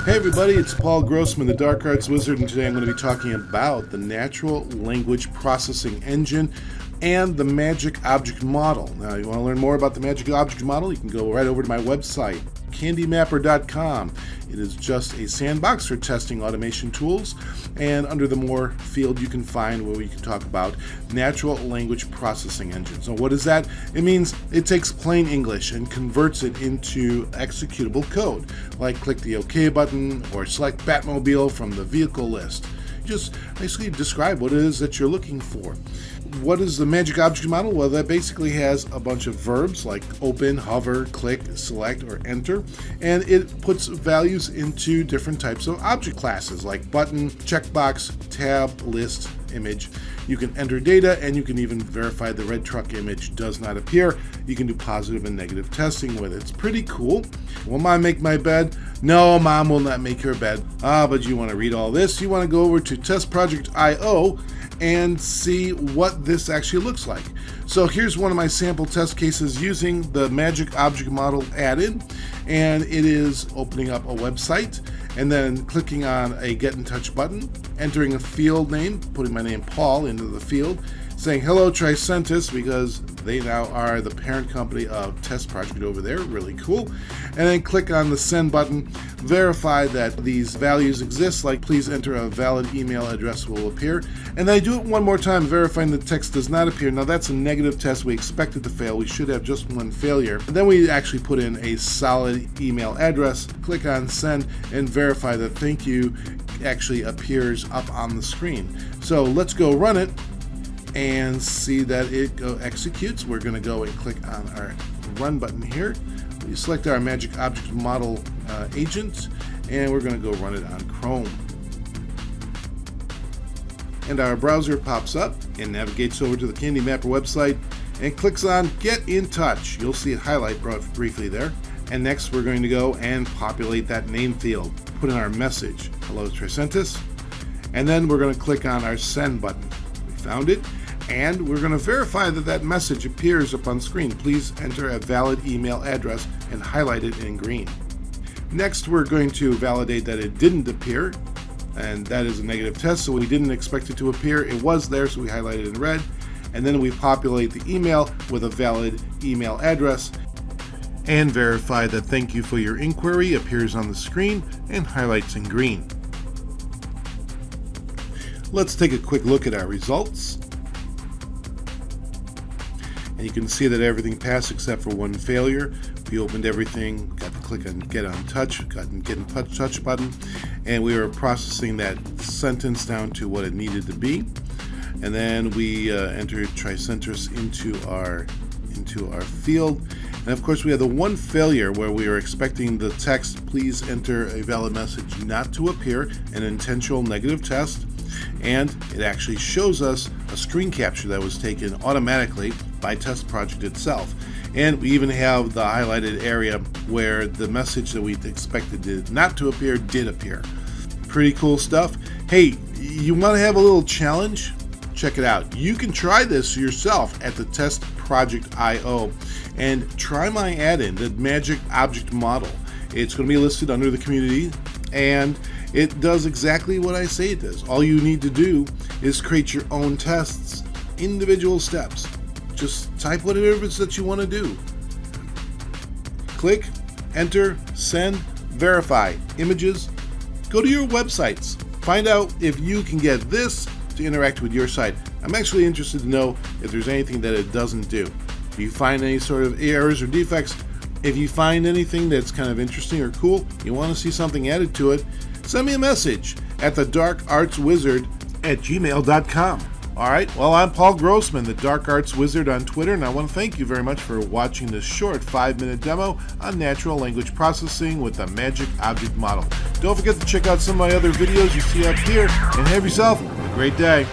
Hey everybody, it's Paul Grossman, the Dark Arts Wizard, and today I'm going to be talking about the Natural Language Processing Engine and the Magic Object Model. Now, you want to learn more about the Magic Object Model, you can go right over to my website, candymapper.com. It is just a sandbox for testing automation tools, and under the More field you can find where we can talk about Natural Language Processing Engine. So what is that? It means it takes plain English and converts it into executable code, like click the OK button or select Batmobile from the vehicle list. Just basically describe what it is that you're looking for. What is the Magic Object Model? Well, that basically has a bunch of verbs like open, hover, click, select, or enter, and it puts values into different types of object classes like button, checkbox, tab, list, image. You can enter data, and you can even verify the red truck image does not appear. You can do positive and negative testing with it. It's pretty cool. Will Mom make my bed? No, Mom will not make her bed. But you want to read all this? You want to go over to testproject.io and see what this actually looks like. So here's one of my sample test cases using the Magic Object Model add-in, and it is opening up a website and then clicking on a Get in Touch button, entering a field name, putting my name Paul into the field, saying hello Tricentis because they now are the parent company of Test Project over there, really cool, and then click on the send button, verify that these values exist, like please enter a valid email address will appear, and then I do it one more time, verifying the text does not appear. Now that's a negative test, we expect it to fail, we should have just one failure, and then we actually put in a solid email address, click on send, and verify that thank you actually appears up on the screen. So let's go run it and see that it executes. We're going to go and click on our run button here. We select our Magic Object Model agent, and we're going to go run it on Chrome. And our browser pops up and navigates over to the Candy Mapper website and clicks on Get in Touch. You'll see it highlight briefly there. And next we're going to go and populate that name field, put in our message, hello Tricentis, and then we're going to click on our send button. We found it, and we're going to verify that that message appears up on screen. Please enter a valid email address and highlight it in green. Next we're going to validate that it didn't appear, and that is a negative test, so we didn't expect it to appear. It was there, so we highlight it in red, and then we populate the email with a valid email address and verify that thank you for your inquiry appears on the screen and highlights in green. Let's take a quick look at our results. And you can see that everything passed except for one failure. We opened everything, got to click on Get in Touch button, and we were processing that sentence down to what it needed to be. And then we entered Tricentis into our field. And of course we had the one failure where we were expecting the text please enter a valid message not to appear, an intentional negative test, and it actually shows us a screen capture that was taken automatically by Test Project itself. And we even have the highlighted area where the message that we expected not to appear did appear. Pretty cool stuff. Hey, you want to have a little challenge? Check it out. You can try this yourself at the Test Project.io and try my add-in, the Magic Object Model. It's going to be listed under the community, and it does exactly what I say it does. All you need to do is create your own tests, individual steps. Just type whatever it is that you want to do. Click, enter, send, verify, images. Go to your websites. Find out if you can get this to interact with your site. I'm actually interested to know if there's anything that it doesn't do. Do you find any sort of errors or defects? If you find anything that's kind of interesting or cool, you want to see something added to it, send me a message at thedarkartswizard@gmail.com. All right, well, I'm Paul Grossman, the Dark Arts Wizard on Twitter, and I want to thank you very much for watching this short 5-minute demo on natural language processing with the Magic Object Model. Don't forget to check out some of my other videos you see up here, and have yourself a great day.